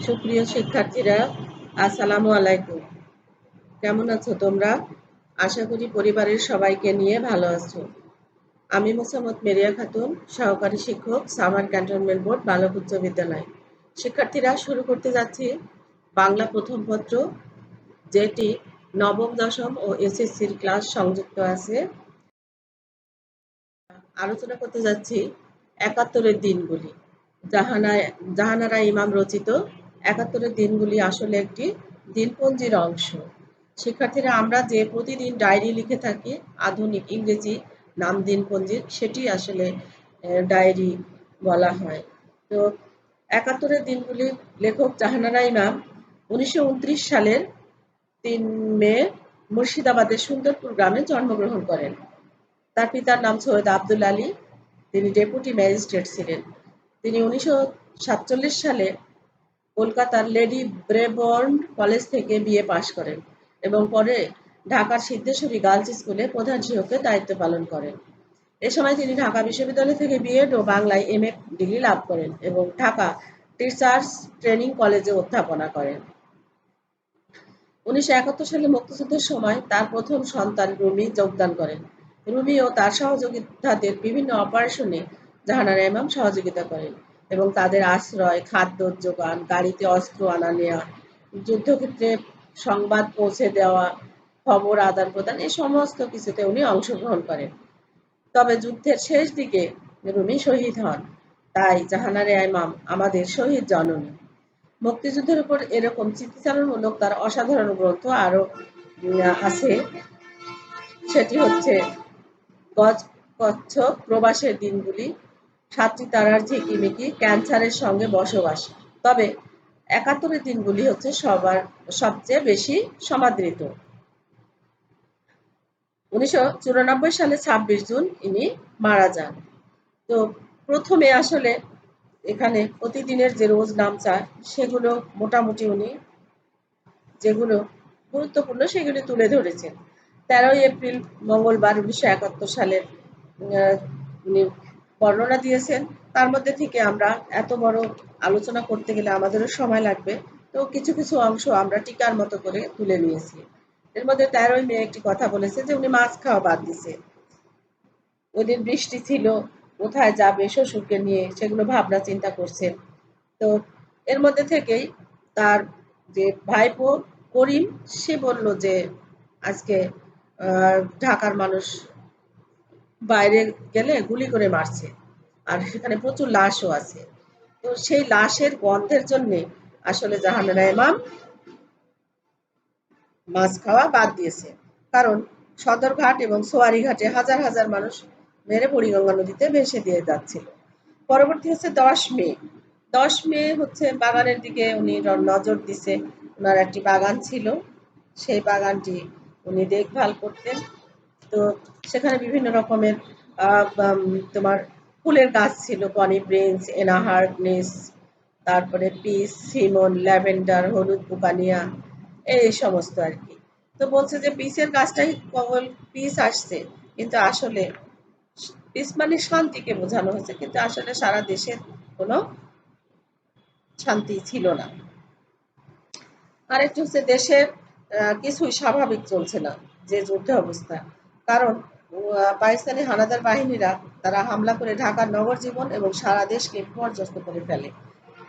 সুপ্রিয় শিক্ষার্থীরা, আসসালামু আলাইকুম। কেমন আছো তোমরা? আশা করি পরিবারের সবাইকে নিয়ে ভালো আছো। আমি মোসাম্মদ মেরিয়া খাতুন, সহকারী শিক্ষক, সাভার ক্যান্টনমেন্ট বোর্ড, বালক উচ্চ বিদ্যালয়। শিক্ষার্থীরা, শুরু করতে যাচ্ছি বাংলা প্রথম পত্র, যেটি নবম, দশম ও এসএসসির ক্লাস সংযুক্ত আছে। আলোচনা করতে যাচ্ছি ৭১-এর দিনগুলি। জাহানারা ইমাম রচিত ৭১-এর দিনগুলি আসলে একটি দিনপঞ্জির অংশ। শিক্ষার্থীরা, আমরা যে প্রতিদিন ডায়েরি লিখে থাকি আধুনিক ইংরেজি নাম দিনপঞ্জির, সেটি আসলে ডায়েরি বলা হয়। তো ৭১-এর দিনগুলি লেখক জাহানারা ইমাম ১৯২৯ সালের ৩ মে মুর্শিদাবাদের সুন্দরপুর গ্রামে জন্মগ্রহণ করেন। তার পিতার নাম সৈয়দ আব্দুল আলী, তিনি ডেপুটি ম্যাজিস্ট্রেট ছিলেন। তিনি ১৯৪৭ সালে কলকাতার লেডি ব্রেবোর্ন কলেজ থেকে বিএ পাশ করেন এবং পরে ঢাকার সিদ্ধেশ্বরী গার্লস স্কুলে প্রধান শিক্ষকের দায়িত্ব পালন করেন। এ সময় তিনি ঢাকা বিশ্ববিদ্যালয় থেকে বিএড ও বাংলায় এমএ ডিগ্রি লাভ করেন এবং ঢাকা টিচার্স ট্রেনিং কলেজে অধ্যাপনা করেন। ১৯৭১ সালে মুক্তিযুদ্ধের সময় তার প্রথম সন্তান রুমি যোগদান করেন। রুমি ও তার সহযোগিতাদের বিভিন্ন অপারেশনে জাহানারা ইমাম সহযোগিতা করেন এবং তাদের আশ্রয়, খাদ্য যোগান, গাড়িতে অস্ত্র আনা নেওয়া, যুদ্ধক্ষেত্রে সংবাদ পৌঁছে দেওয়া, খবর আদান প্রদান, এই সমস্ত কিছুতে উনি অংশগ্রহণ করেন। তবে যুদ্ধের শেষ দিকে রুমি শহীদ হন। তাই জাহানারা ইমাম আমাদের শহীদ জননী। মুক্তিযুদ্ধের উপর এরকম স্মৃতিচারণমূলক তার অসাধারণ গ্রন্থ আরো আছে। সেটি হচ্ছে গজ কচ্ছপ, প্রবাসের দিনগুলি, সাতটি তারার ঝিকিমিকি, ক্যান্সারের সঙ্গে বসবাস। তবে ৭১-এর দিনগুলি হচ্ছে সবচেয়ে বেশি সমাদৃত। ১৯৯৪ সালে ২৬ জুন ইনি মারা যান। তো প্রথমে আসলে এখানে প্রতিদিনের যে রোজ নামচা, সেগুলো মোটামুটি উনি যেগুলো গুরুত্বপূর্ণ সেগুলি তুলে ধরেছেন। ১৩ এপ্রিল মঙ্গলবার ১৯৭১ সালের উনি বর্ণনা দিয়েছেন। তার মধ্যে থেকে আমরা এত বড় আলোচনা করতে গেলে আমাদেরও সময় লাগবে। তো কিছু কিছু অংশ আমরা টিকার মতো করে তুলে নিয়েছি। এর মধ্যে ১৩ মে একটি কথা বলেছে যে উনি মাছ খাওয়া বাদ দিছে। ওইদিন বৃষ্টি ছিল, কোথায় যাবে শ্বশুরকে নিয়ে, সেগুলো ভাবনা চিন্তা করছেন। তো এর মধ্যে থেকেই তার যে ভাইপো করিম, সে বলল যে আজকে ঢাকার মানুষ বাইরে গেলে গুলি করে মারছে, আর সেখানে প্রচুর লাশও আছে। তো সেই লাশের গন্ধের জন্য আসলে জাহানারা ইমাম মাছ খাওয়া বাদ দিয়েছে। কারণ সদরঘাট এবং সোয়ারীঘাটে হাজার হাজার মানুষ মেরে বুড়িগঙ্গা নদীতে ভেসে দিয়ে যাচ্ছিল। পরবর্তী হচ্ছে ১০ মে। ১০ মে হচ্ছে বাগানের দিকে উনি নজর দিছে। ওনার একটি বাগান ছিল, সেই বাগানটি উনি দেখভাল করতেন। তো সেখানে বিভিন্ন রকমের তোমার ফুলের গাছ ছিল, কনি ব্রেঞ্চ, এনাহার্ডনেস, তারপরে পিস, সিমন, ল্যাভেন্ডার, হলুদ বুকানিয়া, এই সমস্ত আর কি। তো বলছে যে পিসের গাছটাই কেবল পিস আসছে, কিন্তু আসলে পিস মানে শান্তিকে বোঝানো হয়েছে, কিন্তু আসলে সারা দেশের কোনো শান্তি ছিল না। আরেকটি হচ্ছে দেশের কিছুই স্বাভাবিক চলছে না, যে যুদ্ধ অবস্থা। কারণ পাকিস্তানি হানাদার বাহিনীরা তারা হামলা করে ঢাকার নগর জীবন এবং সারা দেশকে বিপর্যস্ত করে ফেলে।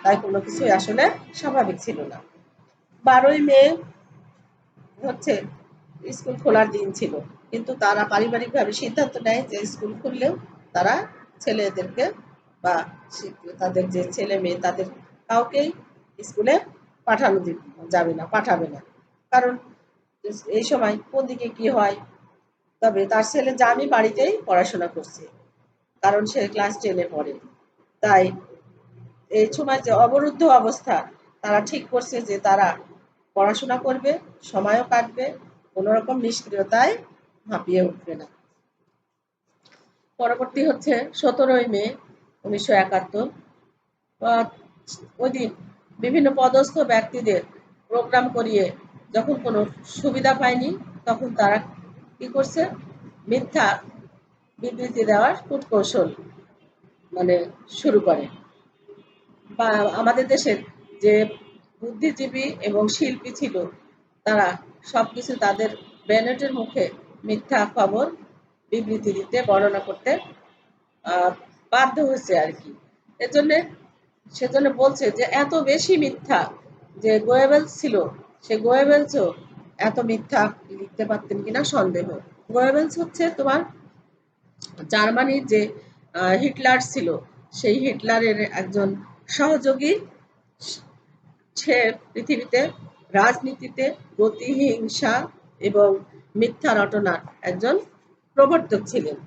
তাই কোনো কিছুই আসলে স্বাভাবিক ছিল না। ১২ মে হচ্ছে স্কুল খোলার দিন ছিল, কিন্তু তারা পারিবারিকভাবে সিদ্ধান্ত নেয় যে স্কুল খুললেও তারা ছেলেদেরকে বা তাদের যে ছেলে মেয়ে তাদের কাউকেই স্কুলে পাঠানো যাবে না, পাঠাবে না। কারণ এই সময় কোন দিকে কি হয়। তবে তার ছেলে জামি বাড়িতেই পড়াশোনা করছে, কারণ সে ক্লাস 10-এ পড়ে। তাই এই সময় যে অবরুদ্ধ অবস্থা, তারা ঠিক করছে যে তারা পড়াশোনা করবে, সময়ও কাটবে, কোনো রকম নিষ্ক্রিয়তায় হাঁপিয়ে উঠবে না। পরবর্তী হচ্ছে ১৭ মে ১৯৭১। ওই দিন বিভিন্ন পদস্থ ব্যক্তিদের প্রোগ্রাম করিয়ে যখন কোনো সুবিধা পায়নি, তখন তারা কি করছে, মিথ্যা বিবৃতি দেওয়ার কূটকৌশল মানে শুরু করে। বা আমাদের দেশের যে বুদ্ধিজীবী এবং শিল্পী ছিল, তারা সবকিছু তাদের ব্যানেটের মুখে মিথ্যা খবর বিবৃতি দিতে, বর্ণনা করতে বাধ্য হয়েছে আর কি। এজন্য সেজন্য বলছে যে এত বেশি মিথ্যা যে গোয়েবেলস ছিল, সে গোয়েবেলসও এত মিথ্যা লিখতে পারতেন কিনা সন্দেহ। গোয়েবেলস হচ্ছে তোমার জার্মানির যে হিটলার ছিল, সেই হিটলারের একজন সহযোগী। সে পৃথিবীতে রাজনীতিতে প্রতিহিংসা এবং মিথ্যা রটনার একজন প্রবর্তক ছিলেন।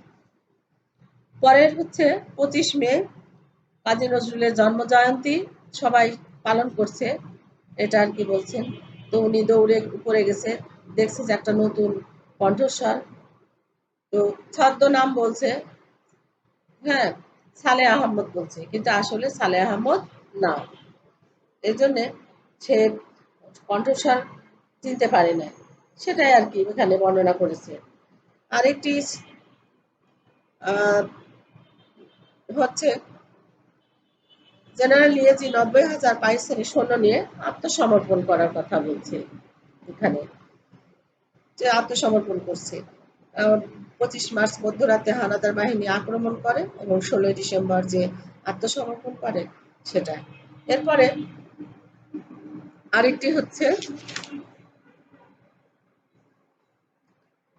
পরের হচ্ছে 25 মে কাজী নজরুলের জন্মজয়ন্তী সবাই পালন করছে, এটা আর কি বলছেন। তো উনি দৌড়ে উপরে গেছে, দেখছে যে একটা নতুন কণ্ঠস্বর, তো ছদ্মনাম বলছে, হ্যাঁ সালেহ আহমদ বলছে, কিন্তু আসলে সালেহ আহমদ না। এই জন্যে সে কণ্ঠস্বর চিনতে পারে না, সেটাই আর কি এখানে বর্ণনা করেছে। আরেকটি হচ্ছে জেনারেল লিয়েজি 90,000 পাকিস্তানি সৈন্য নিয়ে আত্মসমর্পণ করার কথা বলছে এখানে, যে আত্মসমর্পণ করছে। 25 মার্চ মধ্যরাতে হানাদার বাহিনী আক্রমণ করে এবং 16 ডিসেম্বর যে আত্মসমর্পণ করে সেটা। এরপরে আরেকটি হচ্ছে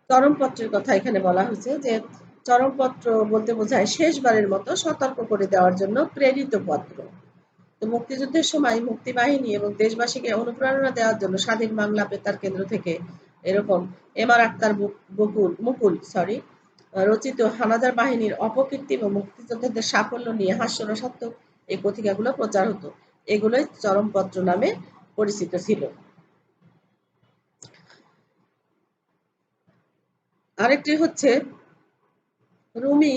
চরমপত্রের কথা এখানে বলা হয়েছে, যে চরমপত্র বলতে বোঝায় শেষবারের মতো সতর্ক করে দেওয়ার জন্য প্রেরিত পত্র। তো মুক্তিযুদ্ধের সময় মুক্তিবাহিনী এবং দেশবাসীকে অনুপ্রেরণা দেওয়ার জন্য স্বাধীন বাংলা বেতার কেন্দ্র থেকে এরকম এমআর আক্তার মুকুল রচিত হানাদার বাহিনীর অপকীর্তি এবং মুক্তিযোদ্ধাদের সাফল্য নিয়ে হাস্যরসাত্মক এই পত্রিকাগুলো প্রচার হতো। এগুলোই চরমপত্র নামে পরিচিত ছিল। আরেকটি হচ্ছে রুমি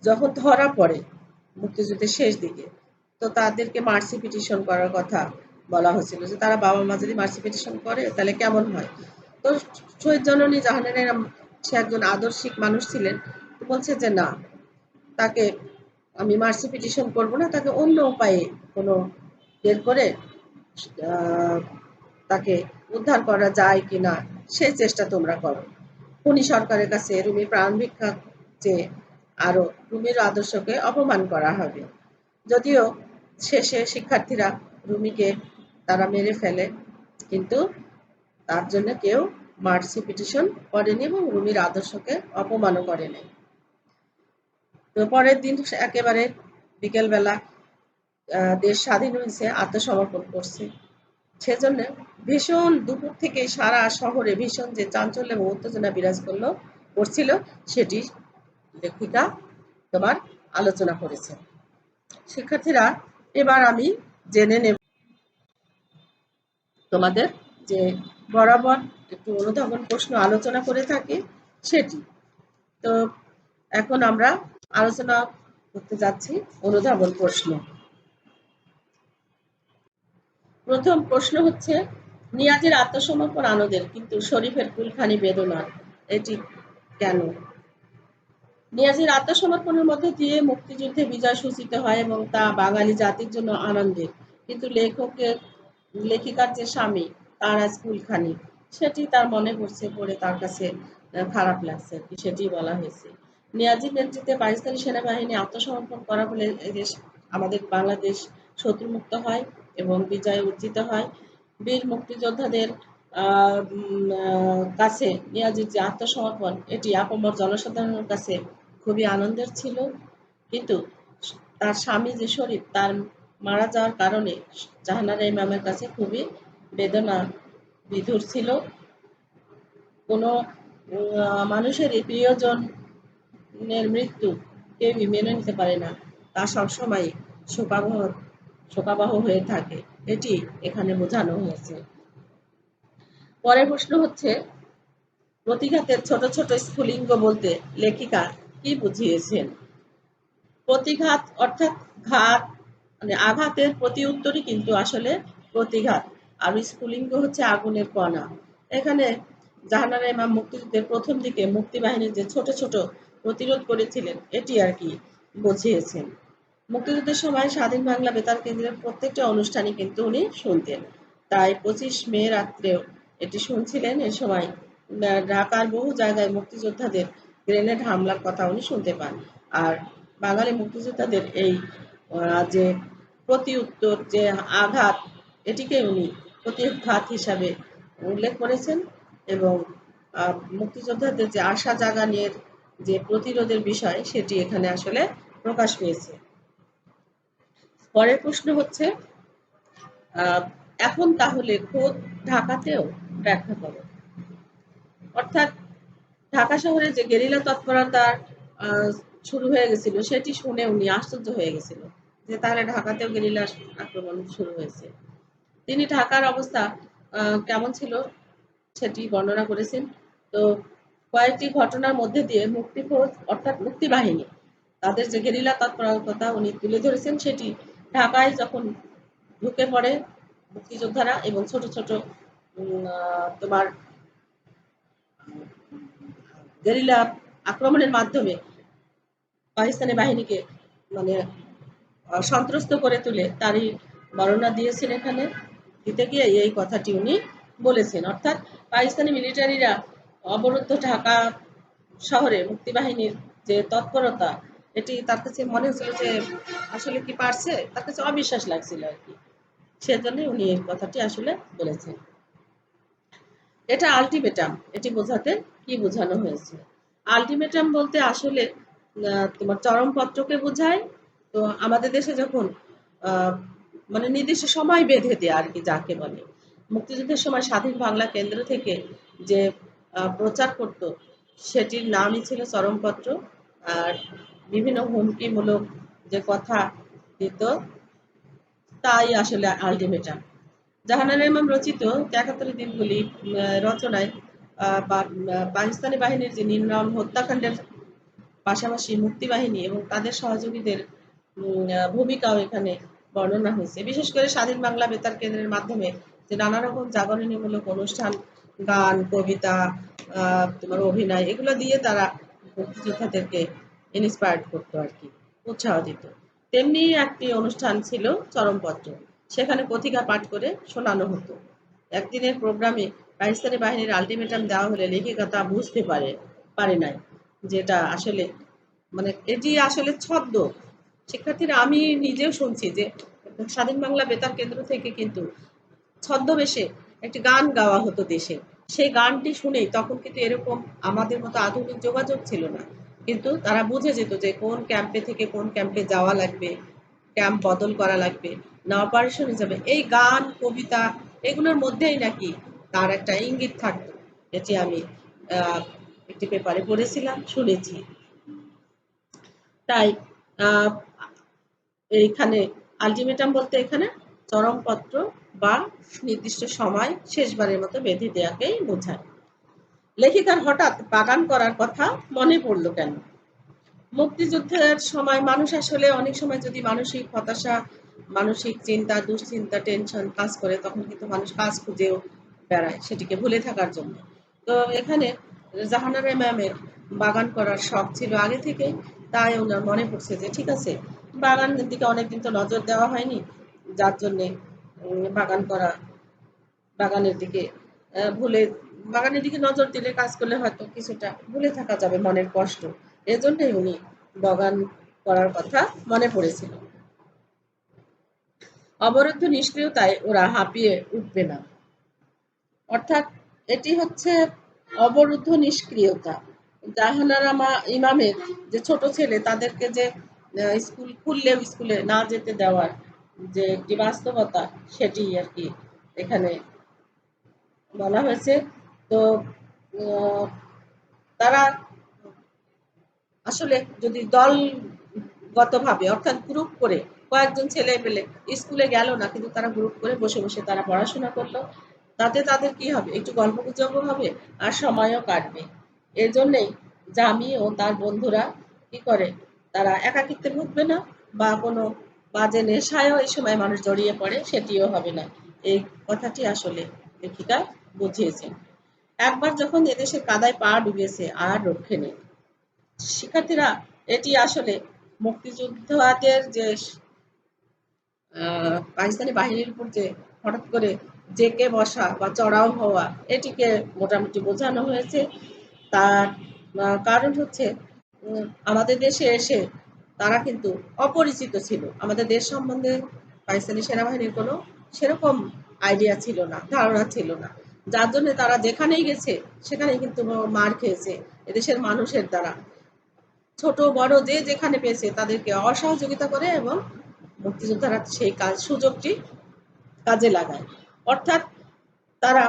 যখন ধরা পড়ে মুক্তিযুদ্ধের শেষ দিকে, তো তাদেরকে মার্সি পিটিশন করার কথা বলা হয়েছিল, যে তারা বাবা মা যদি মার্সি পিটিশন করে তাহলে কেমন হয়। তো শহীদ জননী জাহানারা, সে একজন আদর্শিক মানুষ ছিলেন, তো বলছে যে না, তাকে আমি মার্সি পিটিশন করব না, তাকে অন্য উপায়ে কোনো বের করে তাকে উদ্ধার করা যায় কিনা সেই চেষ্টা তোমরা করো। খুনি সরকারের কাছে রুমি প্রাণ ভিক্ষা চেয়ে আরো রুমির আদর্শকে অপমান করা হবে। যদিও শেষে শিক্ষার্থীরা রুমিকে তারা মেরে ফেলে, কিন্তু তার জন্য কেউ মার্সি পিটিশন করেনি এবং রুমির আদর্শকে অপমানও করেনি। তো পরের দিন একেবারে বিকেলবেলা দেশ স্বাধীন হয়েছে, আত্মসমর্পণ করছে, সেজন্য ভীষণ দুপুর থেকে সারা শহরে ভীষণ যে চাঞ্চল্য এবং উত্তেজনা বিরাজ করছিল, সেটি লেখিকা তোমার আলোচনা করেছে। শিক্ষার্থীরা, এবার আমি জেনে নেব তোমাদের যে বরাবর একটু অনুধাবন প্রশ্ন আলোচনা করে থাকি সেটি। তো এখন আমরা আলোচনা করতে যাচ্ছি অনুধাবন প্রশ্ন। প্রথম প্রশ্ন হচ্ছে, নিয়াজের আত্মসমর্পণ আনন্দের, কিন্তু শরীফের কুলখানি বেদনার, এটি কেন? নিয়াজের আত্মসমর্পণের মধ্য দিয়ে মুক্তিযুদ্ধে বিজয় সূচিত হয় এবং তা বাঙালি জাতির জন্য আনন্দের, কিন্তু লেখিকার যে স্বামী, তার আজ কুলখানি, সেটি তার মনে পড়ে তার কাছে খারাপ লাগছে, সেটি বলা হয়েছে। নিয়াজির নেতৃত্বে পাকিস্তানি সেনাবাহিনী আত্মসমর্পণ করার ফলে দেশ, আমাদের বাংলাদেশ শত্রুমুক্ত হয় এবং বিজয়ে উজ্জিত হয়। বীর মুক্তিযোদ্ধাদের কাছে নিয়াজির যে আত্মসমর্পণ, এটি আপামর জনসাধারণের কাছে খুবই আনন্দের ছিল, কিন্তু তার স্বামী যে শরীফ, তার মারা যাওয়ার কারণে জাহানারা ইমামের কাছে খুবই বেদনা বিধুর ছিল। কোনো মানুষেরই প্রিয়জনের মৃত্যু কেউই মেনে নিতে পারে না, তা সবসময় শোকাবহ হয়ে থাকে, এটি এখানে বোঝানো হয়েছে। পরের প্রশ্ন হচ্ছে, প্রতিঘাতের ছোট ছোট স্ফুলিঙ্গ বলতে লেখিকা কি বুঝিয়েছেন? প্রতিঘাত অর্থাৎ ঘাত, মানে আঘাতের প্রতি উত্তরই কিন্তু আসলে প্রতিঘাত, আর স্ফুলিঙ্গ হচ্ছে আগুনের কণা। এখানে জাহানারা ইমাম মুক্তিযুদ্ধের প্রথম দিকে মুক্তিবাহিনীর যে ছোট ছোট প্রতিরোধ করেছিলেন, এটি আর কি বুঝিয়েছেন। মুক্তিযুদ্ধের সময় স্বাধীন বাংলা বেতার কেন্দ্রের প্রত্যেকটা অনুষ্ঠানই কিন্তু উনি শুনতেন। তাই 25 মে রাত্রেও এটি শুনছিলেন। এ সময় ঢাকার বহু জায়গায় মুক্তিযোদ্ধাদের গ্রেনেড হামলার কথা উনি শুনতে পান। আর বাঙালি মুক্তিযোদ্ধাদের এই যে প্রতি উত্তর যে আঘাত, এটিকে উনি প্রতিঘাত হিসাবে উল্লেখ করেছেন এবং মুক্তিযোদ্ধাদের যে আশা জাগানোর যে প্রতিরোধের বিষয়, সেটি এখানে আসলে প্রকাশ পেয়েছে। পরের প্রশ্ন হচ্ছে, এখন তাহলে খোদ ঢাকাতেও ব্যাখ্যা করো। অর্থাৎ ঢাকা শহরে যে গেরিলা তৎপরতা শুরু হয়ে গেছিল, সেটি শুনে উনি আশ্চর্য হয়ে গেছিল যে তাহলে ঢাকাতেও গেরিলা আক্রমণ শুরু হয়েছে। তিনি ঢাকার অবস্থা কেমন ছিল সেটি বর্ণনা করেছেন। তো কয়েকটি ঘটনার মধ্যে দিয়ে মুক্তিফৌজ অর্থাৎ মুক্তিবাহিনী তাদের যে গেরিলা তৎপরতা উনি তুলে ধরেছেন, সেটি ঢাকায় যখন ঢুকে পড়ে মুক্তিযোদ্ধারা এবং ছোট ছোট তোমার গেরিলা আক্রমণের মাধ্যমে পাকিস্তানি বাহিনীকে মানে সন্ত্রস্ত করে তুলে তারই বর্ণনা দিয়েছেন। এখানে দিতে গিয়ে এই কথাটি উনি বলেছেন। অর্থাৎ পাকিস্তানি মিলিটারিরা অবরুদ্ধ ঢাকা শহরে মুক্তিবাহিনীর যে তৎপরতা, এটি তার কাছে মনে হচ্ছিল যে আসলে কি পারছে, তার কাছে অবিশ্বাস লাগছিল আর কি। সেজন্য উনি এই কথাটি আসলে বলেছেন। এটা আলটিমেটাম, এটি বোঝাতে কি বোঝানো হয়েছে? আলটিমেটাম বলতে আসলে তোমার চরমপত্রকে বোঝায়। তো আমাদের দেশে যখন মানে নির্দিষ্ট সময় বেঁধে দেয়া আর কি যাকে বলে, মুক্তিযুদ্ধের সময় স্বাধীন বাংলা কেন্দ্র থেকে যে প্রচার করত, সেটির নামই ছিল চরমপত্র। আর বিভিন্ন হুমকিমূলক যে কথা দিত, তাই আসলে আলটিমেটাম। জাহানারা ইমাম রচিত ৭১ দিনগুলি রচনায় পাকিস্তানি বাহিনীর যে নির্মম হত্যাকাণ্ডের পাশাপাশি মুক্তিবাহিনী এবং তাদের সহযোগীদের ভূমিকাও এখানে বর্ণনা হয়েছে। বিশেষ করে স্বাধীন বাংলা বেতার কেন্দ্রের মাধ্যমে যে নানা রকম জাগরণীমূলক অনুষ্ঠান, গান, কবিতা, তোমার অভিনয়, এগুলো দিয়ে তারা মুক্তিযোদ্ধাদেরকে ইন্সপায়ার্ড করতো আর কি, উৎসাহ দিত। তেমনি একটি অনুষ্ঠান ছিল চরমপত্র। সেখানে পত্রিকা পাঠ করে শোনানো হতো। একদিনের প্রোগ্রামে পাকিস্তানি বাহিনীর আলটিমেটাম দেওয়া হলে লেখিকা তা বুঝতে পারে নাই, যেটা আসলে মানে এটি আসলে ছদ্ম। শিক্ষার্থীরা, আমি নিজেও শুনছি যে স্বাধীন বাংলা বেতার কেন্দ্র থেকে কিন্তু ছদ্মবেশে একটি গান গাওয়া হতো দেশে। সেই গানটি শুনেই তখন কিন্তু এরকম আমাদের মতো আধুনিক যোগাযোগ ছিল না, কিন্তু তারা বুঝে যেত যে কোন ক্যাম্পে থেকে কোন ক্যাম্পে যাওয়া লাগবে, ক্যাম্প বদল করা লাগবে না অপারেশন হিসাবে। এই গান, কবিতা, এগুলোর মধ্যেই নাকি তার একটা ইঙ্গিত থাকতো। এটি আমি একটি পেপারে পড়েছিলাম, শুনেছি। তাই এইখানে আলটিমেটাম বলতে এখানে চরমপত্র বা নির্দিষ্ট সময় শেষবারের মতো বেঁধে দেওয়াকেই বোঝায়। লেখিকার হঠাৎ বাগান করার কথা মনে পড়ল কেন? মুক্তিযুদ্ধের সময় মানুষ আসলে অনেক সময় যদি মানসিক হতাশা, মানসিক চিন্তা, দুশ্চিন্তা, টেনশন কাজ করে, তখন কিন্তু মানুষ কাজ খুঁজেও বেড়ায় সেটিকে ভুলে থাকার জন্য। তো এখানে জাহানারা ম্যামের বাগান করার শখ ছিল আগে থেকেই। তাই ওনার মনে পড়ছে যে ঠিক আছে, বাগানের দিকে অনেকদিন তো নজর দেওয়া হয়নি, যার জন্যে বাগান করা, বাগানের দিকে ভুলে বাগানের দিকে নজর দিলে, কাজ করলে হয়তো কিছুটা ভুলে থাকা যাবে মনের কষ্ট। এজন্যই উনি বাগান করার কথা মনে পড়েছিল। অবরুদ্ধ নিষ্ক্রিয়তায় ওরা হাঁপিয়ে উঠবে না। অর্থাৎ এটি হচ্ছে অবরুদ্ধ নিষ্ক্রিয়তা। জাহানারা ইমামের যে ছোট ছেলে, তাদেরকে যে স্কুল খুললেও স্কুলে না যেতে দেওয়ার যে একটি বাস্তবতা, সেটি আর কি এখানে বলা হয়েছে। তো তারা আসলে যদি দলগতভাবে অর্থাৎ গ্রুপ করে কয়েকজন ছেলে পেলে স্কুলে গেল না, কিন্তু তারা গ্রুপ করে বসে বসে তারা পড়াশোনা করলো, তাতে তাদের কি হবে, একটু গল্পগুজবও হবে আর সময়ও কাটবে। এর জন্যেই জামি ও তার বন্ধুরা কি করে, তারা একাকিত্বে ভুগবে না বা কোনো বাজে নেশায়ও এই সময় মানুষ জড়িয়ে পড়ে, সেটিও হবে না। এই কথাটি আসলে লেখিকা বুঝিয়েছেন। একবার যখন এদেশে কাদায় পা ডুবেছে আর রক্ষে নেই। শিক্ষার্থীরা, এটি আসলে মুক্তিযোদ্ধাদের যে পাকিস্তানি বাহিনীর উপর যে হঠাৎ করে জেকে বসা বা চড়াও হওয়া, এটিকে মোটামুটি বোঝানো হয়েছে। তার কারণ হচ্ছে আমাদের দেশে এসে তারা কিন্তু অপরিচিত ছিল। আমাদের দেশ সম্বন্ধে পাকিস্তানি সেনাবাহিনীর কোনো সেরকম আইডিয়া ছিল না, ধারণা ছিল না। যার জন্য তারা যেখানেই গেছে সেখানেই কিন্তু মার খেয়েছে এদেশের মানুষের দ্বারা। ছোট বড় যে যেখানে পেয়েছে তাদেরকে অসহযোগিতা করে এবং মুক্তিযোদ্ধারা সেই সুযোগটি কাজে লাগায়। অর্থাৎ তারা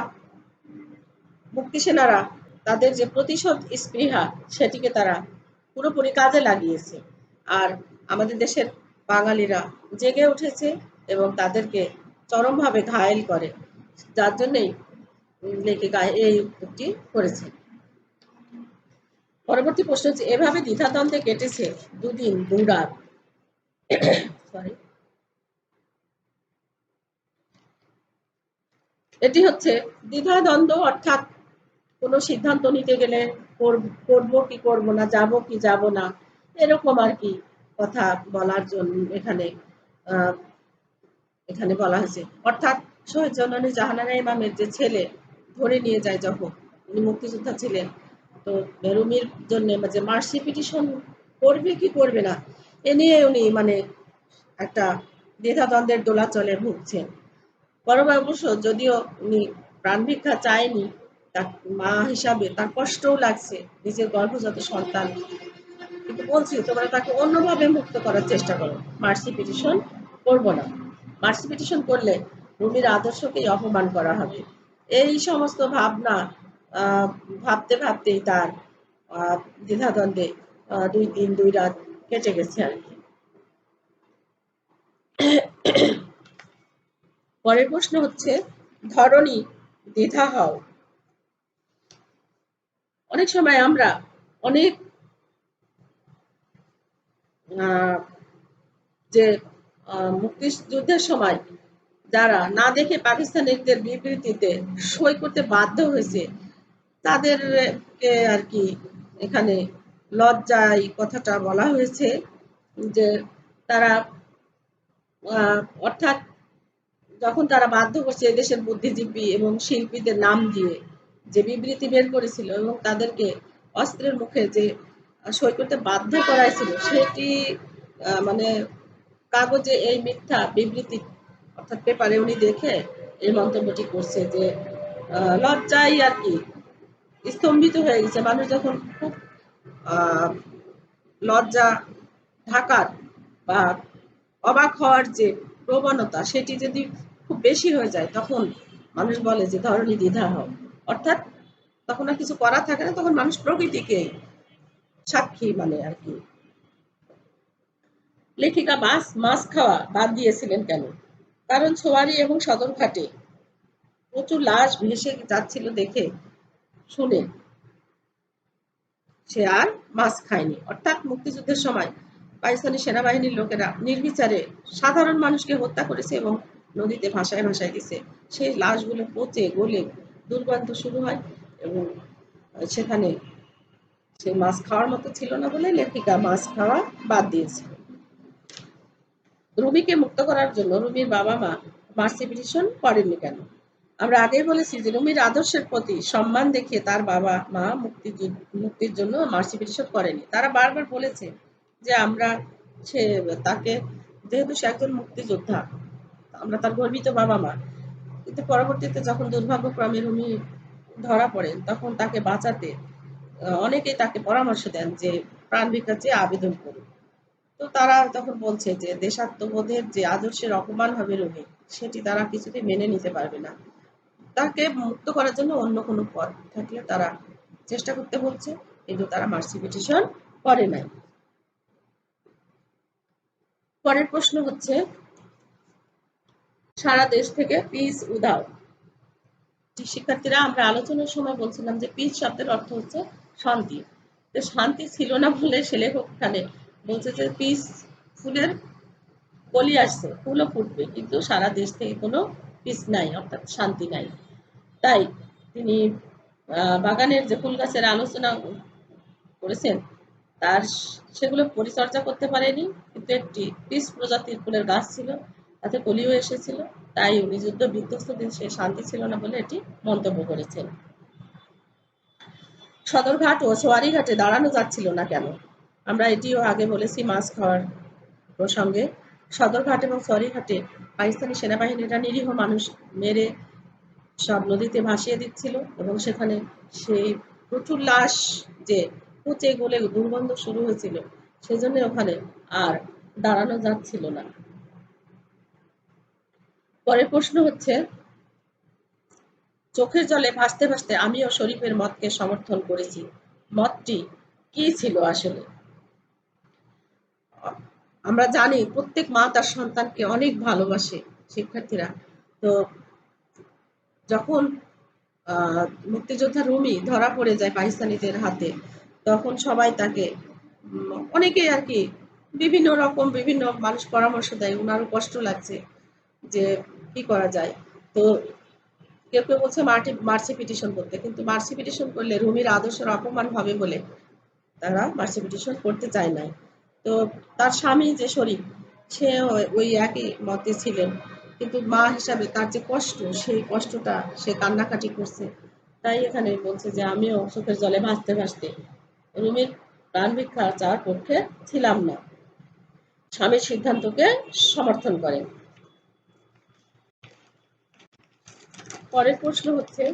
মুক্তি সেনারা তাদের যে প্রতিশোধ স্পৃহা সেটিকে তারা পুরোপুরি কাজে লাগিয়েছে। আর আমাদের দেশের বাঙালিরা জেগে উঠেছে এবং তাদেরকে চরমভাবে ঘায়েল করে, যার জন্যই লেখিকা এই উক্তিটি করেছে। পরবর্তী প্রশ্ন হচ্ছে, এভাবে দ্বিধাদ্বন্দ্বে কেটেছে দুদিন দুরাত। সরি, এটি হচ্ছে দ্বিধাদ্বন্দ্ব, অর্থাৎ কোনো সিদ্ধান্ত নিতে গেলে করবো কি করব না, যাব কি যাব না, এরকম আর কি কথা বলার জন্য এখানে বলা হয়েছে। অর্থাৎ শহীদ জননী জাহানারা ইমামের যে ছেলে ধরে নিয়ে যায় যখন, উনি মুক্তিযোদ্ধা ছিলেন, তো রুমির জন্য যে মার্সি পিটিশন করবে কি করবে না এ নিয়ে উনি একটা দ্বিধাদ্বন্দ্বের দোলাচলে ভুগছেন। পরমা অবশ্য যদিও উনি প্রাণ ভিক্ষা চায়নি, তার মা হিসাবে তার কষ্টও লাগছে নিজের গর্ভজাত সন্তান, কিন্তু বলছি তোমরা তাকে অন্যভাবে মুক্ত করার চেষ্টা করো, মার্সি পিটিশন করবো না। মার্সি পিটিশন করলে রুমির আদর্শকেই অপমান করা হবে। এই সমস্ত ভাবনা ভাবতে ভাবতেই তার দ্বিধাদ্বন্দ্বে 2 দিন 2 রাত কেটে গেছে আর কি। পরের প্রশ্ন হচ্ছে, ধরনী দ্বিধা হও। অনেক সময় আমরা অনেক যে মুক্তিযুদ্ধের সময় যারা না দেখে পাকিস্তানিদের বিবৃতিতে সই করতে বাধ্য হয়েছে তাদেরকে আর কি এখানে লজ্জায় কথাটা বলা হয়েছে, যে তারা অর্থাৎ যখন তারা বাধ্য করছে এদেশের বুদ্ধিজীবী এবং শিল্পীদের নাম দিয়ে যে বিবৃতি বের করেছিল এবং তাদেরকে অস্ত্রের মুখে যে সই করতে বাধ্য করাইছিল, সেটি মানে কাগজে এই মিথ্যা বিবৃতি অর্থাৎ পেপারে উনি দেখে এই মন্তব্যটি করছে যে লজ্জায় আর কি স্তম্ভিত হয়ে গেছে মানুষ, যখন খুব লজ্জা ঢাকার বা অবাক হওয়ার যে প্রবণতা সেটি যদি খুব বেশি হয়ে যায় তখন মানুষ বলে যে ধরনী দ্বিধা হও। অর্থাৎ তখন আর কিছু করা থাকে না, তখন মানুষ প্রকৃতিকে সাক্ষী আর কি। লেখিকা মাছ খাওয়া বাদ দিয়েছিলেন কেন? কারণ ছোয়ারি এবং সদরঘাটে প্রচুর লাশ ভেসে যাচ্ছিল দেখে শুনে সে আর মাছ খায়নি। অর্থাৎ মুক্তিযুদ্ধের সময় পাকিস্তানি সেনাবাহিনীর লোকেরা নির্বিচারে সাধারণ মানুষকে হত্যা করেছে এবং নদীতে ভাসায় ভাসায় দিছে। সেই লাশগুলো পচে গলে দুর্গন্ধ শুরু হয় এবং সেখানে সে মাছ খাওয়ার মতো ছিল না বলে লেখিকা মাছ খাওয়া বাদ দিয়েছিল। রুমিকে মুক্ত করার জন্য রুমির বাবা মা মার্সি পিটিশন করেননি কেন? আমরা আগেই বলেছি যে রুমির আদর্শের প্রতি সম্মান দেখিয়ে তার বাবা মা মুক্তির জন্য মার্সি পিটিশন করেনি। তারা বারবার বলেছে যে আমরা তাকে, যেহেতু সে একজন মুক্তিযোদ্ধা, আমরা তার গর্বিত বাবা মা। কিন্তু পরবর্তীতে যখন দুর্ভাগ্যক্রমে রুমি ধরা পড়েন তখন তাকে বাঁচাতে অনেকেই তাকে পরামর্শ দেন যে প্রাণ ভিক্ষার চেয়ে আবেদন করুন। তো তারা তখন বলছে যে দেশাত্মবোধের যে আদর্শের অপমান হবে রুমি, সেটি তারা কিছুতেই মেনে নিতে পারবে না। তাকে মুক্ত করার জন্য অন্য কোনো পথ থাকলে তারা চেষ্টা করতে বলছে, কিন্তু তারা মার্সি পিটিশন করে নাই। পরের প্রশ্ন হচ্ছে, সারা দেশ থেকে পিস উধাও। শিক্ষার্থীরা, আমরা আলোচনার সময় বলছিলাম যে পিস শব্দের অর্থ হচ্ছে শান্তি। তো শান্তি ছিল না বলে সে লেখক এখানে বলছে যে পিস ফুলের কলি আসছে, ফুলও ফুটবে, কিন্তু সারা দেশ থেকে কোনো পিস নাই, অর্থাৎ শান্তি নাই। তাই তিনি বাগানের যে ফুল গাছের আলোচনা করেছেন তার সেগুলো পরিচর্যা করতে পারেনি, কিন্তু একটি পিস প্রজাতির ফুলের গাছ ছিল, তাতে কলিও এসেছিল, তাই উনি যুদ্ধ বিধ্বস্ত দেশে শান্তি ছিল না বলে এটি মন্তব্য করেছেন। সদরঘাট ও সোয়ারীঘাটে দাঁড়ানো যাচ্ছিল না কেন? আমরা এটিও আগে বলেছি মাছ খাওয়ার প্রসঙ্গে। সদরঘাট এবং সোয়ারীঘাটে পাকিস্তানি সেনাবাহিনীরা নিরীহ মানুষ মেরে সব নদীতে ভাসিয়ে দিচ্ছিল এবং সেখানে সেই প্রচুর লাশ যে পচে গলে দুর্গন্ধ শুরু হয়েছিল, সেজন্য ওখানে আর দাঁড়ানো যাচ্ছিল না। পরের প্রশ্ন হচ্ছে, চোখের জলে ভাসতে ভাসতে আমিও শরীফের মতকে সমর্থন করেছি, মতটি কি ছিল আসলে? আমরা জানি প্রত্যেক মা তার সন্তানকে অনেক ভালোবাসে শিক্ষার্থীরা। তো যখন মুক্তিযোদ্ধা রুমি ধরা পড়ে যায় পাকিস্তানিদের হাতে, তখন সবাই তাকে অনেকেই আর কি বিভিন্ন রকম বিভিন্ন মানুষ পরামর্শ দেয়, ওনারও কষ্ট লাগছে যে কি করা যায়। তো কেউ কেউ বলছে মার্সি পিটিশন করতে, কিন্তু মার্সি পিটিশন করলে রুমির আদর্শের অপমান হবে বলে তারা মার্সি পিটিশন করতে চায় নাই। তো তার স্বামী যে শরীফ, সে ওই একই মতে ছিলেন, কিন্তু মা হিসাবে তার যে কষ্ট, সেই কষ্টটা সে কান্নাকাটি করছে। তাই এখানে বলছে যে আমিও চোখের জলে ভাসতে ভাসতে রুমির প্রাণ ভিক্ষা চাওয়ার পক্ষে ছিলাম না, স্বামীর সিদ্ধান্তকে সমর্থন করেন। পরের প্রশ্ন হচ্ছে,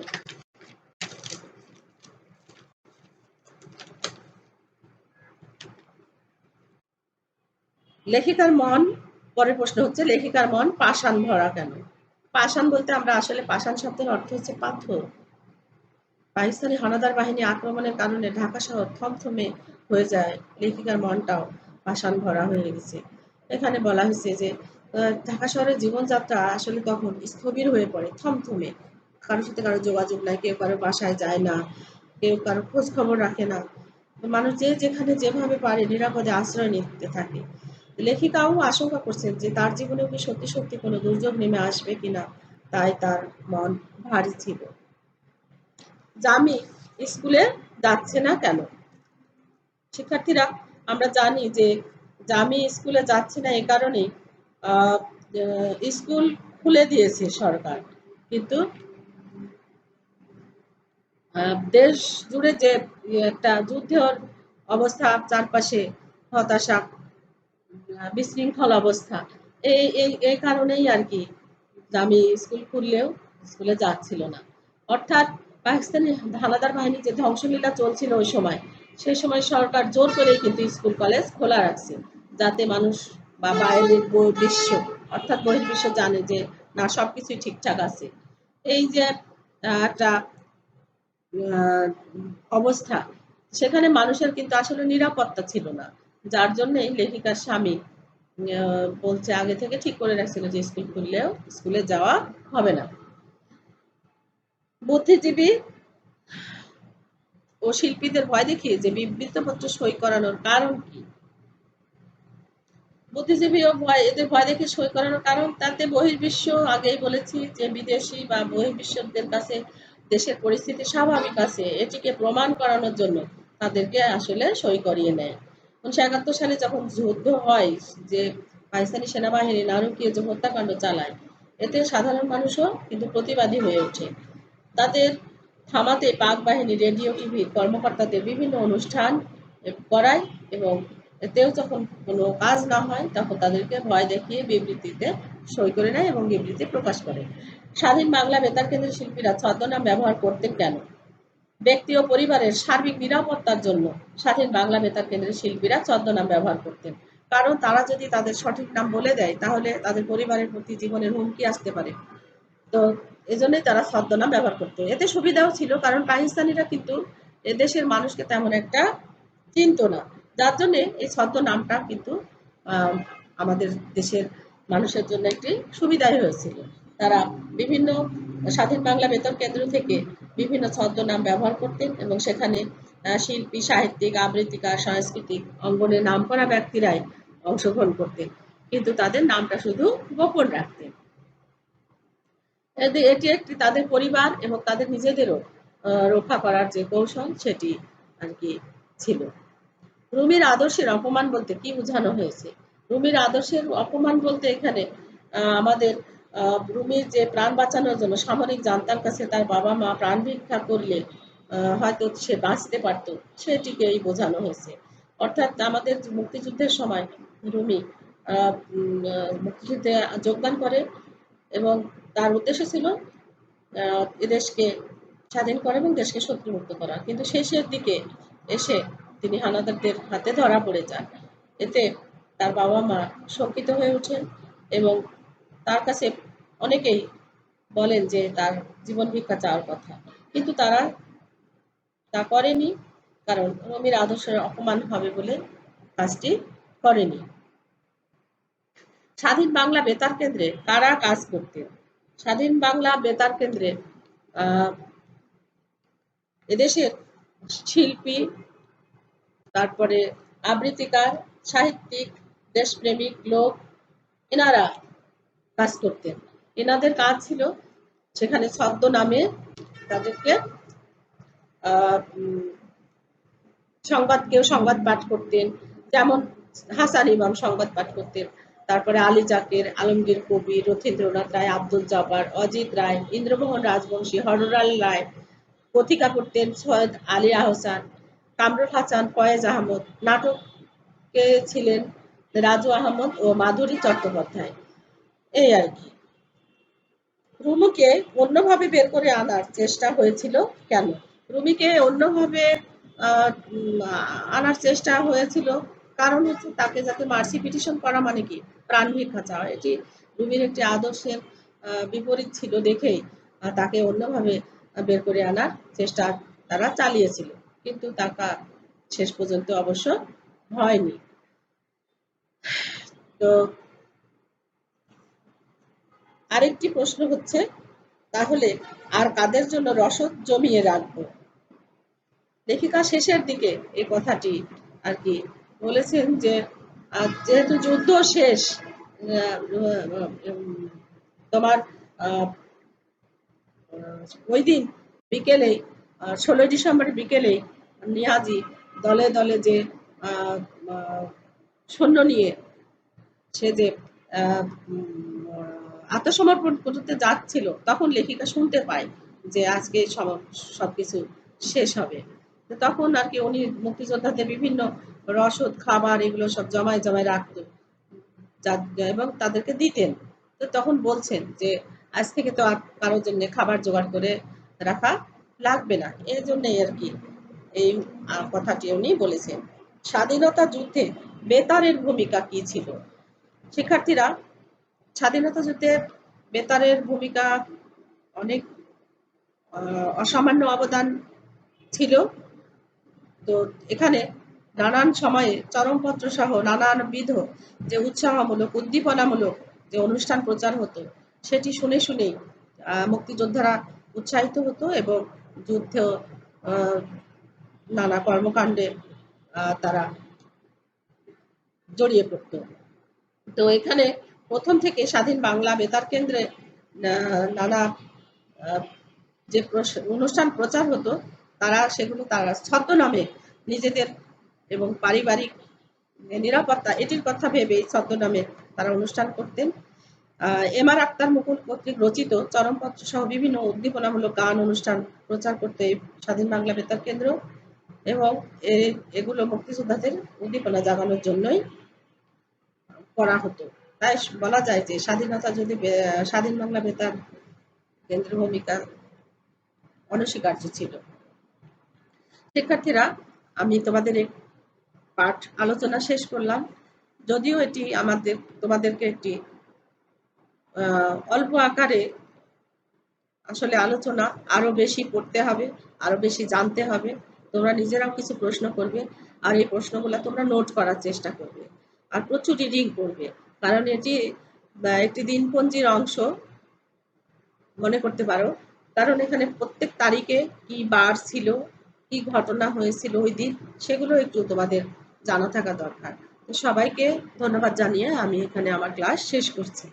লেখিকার মন, পরের প্রশ্ন হচ্ছে লেখিকার মন পাষাণ ভরা কেন? পাষাণ বলতে আমরা আসলে পাষাণ শব্দের অর্থ হচ্ছে পাথর। পাকিস্তানি হানাদার বাহিনী আক্রমণের কারণে ঢাকা শহর থমথমে হয়ে যায়, লেখিকার মনটাও পাষাণ ভরা হয়ে গেছে। এখানে বলা হয়েছে যে ঢাকা শহরের জীবনযাত্রা আসলে তখন স্থবির হয়ে পড়ে, থমথমে, কারোর সাথে কারো যোগাযোগ নাই, কেউ কারো বাসায় যায় না, কেউ কারো খোঁজ খবর রাখে না, মানুষ যে যেখানে যেভাবে পারে নিরাপদে আশ্রয় নিতে থাকে। লেখিকাও আশঙ্কা করছেন যে তার জীবনেও কি সত্যি সত্যি কোনো দুর্যোগ নেমে আসবে কিনা, তাই তার মন ভারী ছিল। জামি স্কুলে যাচ্ছে না কেন? শিক্ষার্থীরা, আমরা জানি যে জামি স্কুলে যাচ্ছে না এ কারণেই স্কুল খুলে দিয়েছে সরকার, কিন্তু দেশ জুড়ে যে একটা যুদ্ধের অবস্থা, চারপাশে হতাশা, বিশৃঙ্খল অবস্থা, এই এই এই কারণেই আর কি জামি স্কুল খুললেও স্কুলে যাচ্ছিল না। অর্থাৎ পাকিস্তানি হানাদার বাহিনী যে ধ্বংসলীলা চলছিল ওই সময়, সেই সময় সরকার জোর করেই কিন্তু স্কুল কলেজ খোলা রাখছে, যাতে মানুষ বা বাইরের বিশ্ব, অর্থাৎ বহির্বিশ্ব জানে যে না, সবকিছুই ঠিকঠাক আছে। এই যে একটা অবস্থা, সেখানে মানুষের কিন্তু আসলে নিরাপত্তা ছিল না, যার জন্যই লেখিকার স্বামী বলছে, আগে থেকে ঠিক করে রাখছিল যে স্কুল খুললেও স্কুলে যাওয়া হবে না। বুদ্ধিজীবী ও শিল্পীদের ভয় দেখিয়ে যে বিবৃতপত্র সই করানোর কারণ কি? বুদ্ধিজীবী ও এদের ভয় দেখে সই করানোর কারণ, তাতে বহির্বিশ্ব, আগেই বলেছি যে বিদেশি বা বহির্বিশ্বদের কাছে দেশের পরিস্থিতি স্বাভাবিক আছে, এটিকে প্রমাণ করানোর জন্য তাদেরকে আসলে সই করিয়ে নেয়। 1971 সালে যখন যুদ্ধ হয়, যে পাকিস্তানি সেনাবাহিনী নারকীয় যে হত্যাকাণ্ড চালায়, এতে সাধারণ মানুষও কিন্তু প্রতিবাদী হয়ে ওঠে। তাদের থামাতে পাক বাহিনী রেডিও টিভির কর্মকর্তাদের বিভিন্ন অনুষ্ঠান করায়, এবং এতেও যখন কোনো কাজ না হয় তখন তাদেরকে ভয় দেখিয়ে বিবৃতিতে সই করে নেয় এবং বিবৃতি প্রকাশ করে। স্বাধীন বাংলা বেতার কেন্দ্রের শিল্পীরা ছদ্মনাম ব্যবহার করতেন কেন? ব্যক্তি ও পরিবারের সার্বিক নিরাপত্তার জন্য স্বাধীন বাংলা বেতার কেন্দ্রের শিল্পীরা ছদ্মনাম ব্যবহার করতেন, কারণ তারা যদি তাদের সঠিক নাম বলে দেয় তাহলে তাদের পরিবারের প্রতি জীবনের হুমকি আসতে পারে। তো এজন্যই তারা ছদ্মনাম ব্যবহার করতো। এতে সুবিধাও ছিল, কারণ পাকিস্তানিরা কিন্তু এদেশের মানুষকে তেমন একটা চিনত না, যার জন্য এই ছদ্মনামটা কিন্তু আহ, আমাদের দেশের মানুষের জন্য একটি সুবিধাই হয়েছিল। তারা বিভিন্ন স্বাধীন বাংলা বেতার কেন্দ্র থেকে বিভিন্ন ছদ্মনাম ব্যবহার করতেন এবং সেখানে শিল্পী, সাহিত্যিক, আবৃত্তিকার, সাংস্কৃতিক অঙ্গনের নামকরা ব্যক্তিরাই অংশগ্রহণ করতেন, কিন্তু তাদের নামটা শুধু গোপন রাখতেন। এটি একটি তাদের পরিবার এবং তাদের নিজেদেরও রক্ষা করার যে কৌশল, সেটি আর কি ছিল। রুমির আদর্শের অপমান বলতে কি বোঝানো হয়েছে? রুমির আদর্শের অপমান বলতে এখানে আমাদের রুমির যে প্রাণ বাঁচানোর জন্য সামরিক জান্তার কাছে তার বাবা মা প্রাণ ভিক্ষা করলে হয়তো সে বাঁচতে পারত, সেটিকেই বোঝানো হয়েছে। অর্থাৎ আমাদের মুক্তিযুদ্ধের সময় রুমি মুক্তিযুদ্ধে যোগদান করে এবং তার উদ্দেশ্য ছিল এদেশকে স্বাধীন করা এবং দেশকে শত্রুমুক্ত করা, কিন্তু শেষের দিকে এসে তিনি হানাদারদের হাতে ধরা পড়ে যান। এতে তার বাবা মা শঙ্কিত হয়ে ওঠেন এবং তার কাছে অনেকেই বলেন যে তার জীবন ভিক্ষা চাওয়ার কথা, কিন্তু তারা তা করেনি, কারণ রুমির আদর্শের অপমান হবে বলে কাজটি করেনি। স্বাধীন বাংলা বেতার কেন্দ্রে কারা কাজ করতেন? স্বাধীন বাংলা বেতার কেন্দ্রে এদেশের শিল্পী, তারপরে আবৃত্তিকার, সাহিত্যিক, দেশপ্রেমিক লোক, এনারা কাজ করতেন। এনাদের কাজ ছিল সেখানে ছদ্মনামে তাদেরকে কেউ সংবাদ পাঠ করতেন, যেমন হাসান ইমাম সংবাদ পাঠ করতেন, তারপরে আলী জাকের, আলমগীর কবির, রথীন্দ্রনাথ রায়, আব্দুল জব্বার, অজিত রায়, ইন্দ্রমোহন রাজবংশী, হরলাল রায়, কথিকা করতেন সৈয়দ আলী আহসান, কামরুল হাসান, ফয়েজ আহমদ, নাটকে ছিলেন রাজু আহমদ ও মাধুরী চট্টোপাধ্যায়। এই আর কি। রুমিকে অন্যভাবে বের করে আনার চেষ্টা হয়েছিল কেন? রুমিকে অন্যভাবে আনার চেষ্টা হয়েছিল কারণ হচ্ছে তাকে যাতে মার্সি পিটিশন করা মানে কি প্রাণ ভিক্ষা চাওয়া, এটি রুমির একটি আদর্শের বিপরীত ছিল দেখেই তাকে অন্যভাবে বের করে আনার চেষ্টা তারা চালিয়েছিল, কিন্তু টাকা শেষ পর্যন্ত অবশ্য হয়নি। তো আরেকটি প্রশ্ন হচ্ছে, তাহলে আর কাদের জন্য রসদ জমিয়ে রাখবো? লেখিকা শেষের দিকে এই কথাটি আর কি বলেছেন যে যেহেতু যুদ্ধ শেষ, তোমার ওই দিন বিকেলেই 16 ডিসেম্বর বিকেলেই নিয়াজি দলে দলে যে সৈন্য নিয়ে সে যে আত্মসমর্পণ করতে যাচ্ছিল, তখন লেখিকা শুনতে পায় যে আজকে সবকিছু শেষ হবে। তখন আর কি উনি মুক্তিযোদ্ধাদের বিভিন্ন রসদ, খাবার এগুলো সব জমায় জমায় রাখতো এবং তাদেরকে দিতেন। তো তখন বলছেন যে আজ থেকে তো আর কারোর জন্য খাবার জোগাড় করে রাখা লাগবে না, এই জন্যই আর কি এই কথাটি উনি বলেছেন। স্বাধীনতা যুদ্ধে বেতারের ভূমিকা কি ছিল? শিক্ষার্থীরা, স্বাধীনতা যুদ্ধে বেতারের ভূমিকা অনেক অসামান্য অবদান ছিল। তো এখানে নানান সময়ে চরমপত্র সহ নানাবিধ যে উৎসাহমূলক, উদ্দীপনামূলক যে অনুষ্ঠান প্রচার হতো, সেটি শুনে শুনেই মুক্তিযোদ্ধারা উৎসাহিত হতো এবং যুদ্ধে নানা কর্মকাণ্ডে তারা জড়িয়ে পড়ত। তো এখানে প্রথম থেকে স্বাধীন বাংলা বেতার কেন্দ্রে নানা যে অনুষ্ঠান প্রচার হতো, সেগুলো তারা ছদ্মনামে নিজেদের এবং পারিবারিক নিরাপত্তা এটির কথা ভেবে ছদ্মনামে তারা অনুষ্ঠান করতেন। এম আর আক্তার মুকুল কর্তৃক রচিত চরমপত্র সহ বিভিন্ন উদ্দীপনামূলক গান অনুষ্ঠান প্রচার করতে স্বাধীন বাংলা বেতার কেন্দ্র, এবং এগুলো মুক্তিযোদ্ধাদের উদ্দীপনা জাগানোর জন্যই করা হতো। তাই বলা যায় যে স্বাধীনতা যদি স্বাধীন বাংলা বেতার কেন্দ্রের ভূমিকা অনস্বীকার্য ছিল। শিক্ষার্থীরা, আমি তোমাদের এই পাঠ আলোচনা শেষ করলাম। যদিও এটি তোমাদেরকে একটি অল্প আকারে আসলে আলোচনা আরো বেশি পড়তে হবে, আরো বেশি জানতে হবে। তোমরা নিজেরাও কিছু প্রশ্ন করবে, আর এই প্রশ্নগুলো তোমরা নোট করার চেষ্টা করবে, আর প্রচুর রিডিং করবে, কারণ এটি একটি দিনপঞ্জির অংশ মনে করতে পারো। কারণ এখানে প্রত্যেক তারিখে কি বার ছিল, কি ঘটনা হয়েছিল ওই দিন, সেগুলো একটু তোমাদের জানা থাকা দরকার। তো সবাইকে ধন্যবাদ জানিয়ে আমি এখানে আমার ক্লাস শেষ করছি।